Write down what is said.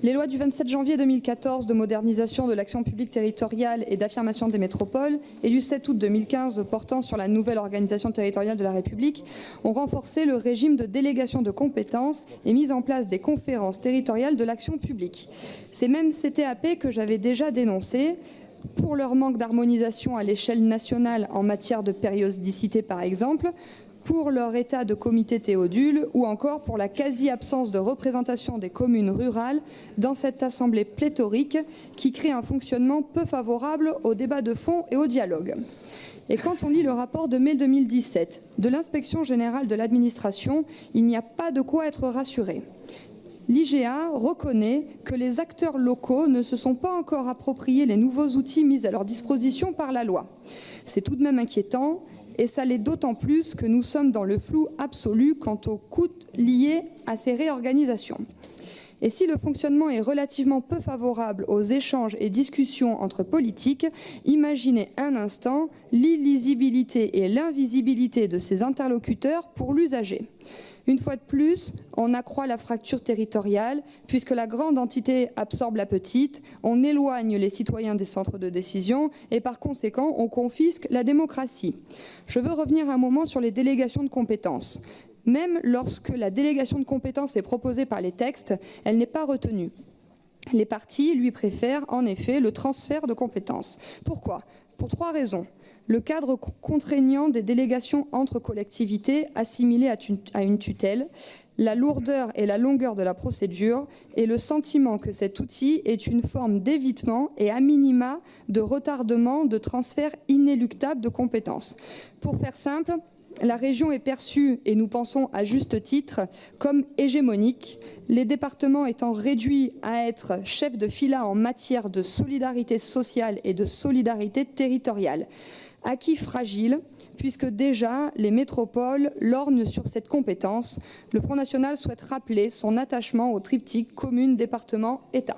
Les lois du 27 janvier 2014 de modernisation de l'action publique territoriale et d'affirmation des métropoles et du 7 août 2015 portant sur la nouvelle organisation territoriale de la République ont renforcé le régime de délégation de compétences et mis en place des conférences territoriales de l'action publique. Ces mêmes CTAP que j'avais déjà dénoncées pour leur manque d'harmonisation à l'échelle nationale en matière de périodicité par exemple, pour leur état de comité Théodule ou encore pour la quasi-absence de représentation des communes rurales dans cette assemblée pléthorique qui crée un fonctionnement peu favorable au débat de fond et au dialogue. Et quand on lit le rapport de mai 2017 de l'Inspection générale de l'administration, il n'y a pas de quoi être rassuré. L'IGA reconnaît que les acteurs locaux ne se sont pas encore appropriés les nouveaux outils mis à leur disposition par la loi. C'est tout de même inquiétant. Et ça l'est d'autant plus que nous sommes dans le flou absolu quant aux coûts liés à ces réorganisations. Et si le fonctionnement est relativement peu favorable aux échanges et discussions entre politiques, imaginez un instant l'illisibilité et l'invisibilité de ces interlocuteurs pour l'usager. Une fois de plus, on accroît la fracture territoriale, puisque la grande entité absorbe la petite, on éloigne les citoyens des centres de décision et par conséquent, on confisque la démocratie. Je veux revenir un moment sur les délégations de compétences. Même lorsque la délégation de compétences est proposée par les textes, elle n'est pas retenue. Les partis lui préfèrent en effet le transfert de compétences. Pourquoi ? Pour 3 raisons. Le cadre contraignant des délégations entre collectivités assimilées à une tutelle, la lourdeur et la longueur de la procédure et le sentiment que cet outil est une forme d'évitement et à minima de retardement de transfert inéluctable de compétences. Pour faire simple, la région est perçue, et nous pensons à juste titre, comme hégémonique, les départements étant réduits à être chefs de fila en matière de solidarité sociale et de solidarité territoriale. Acquis fragile, puisque déjà les métropoles lorgnent sur cette compétence. Le Front National souhaite rappeler son attachement au triptyque commune, département, État.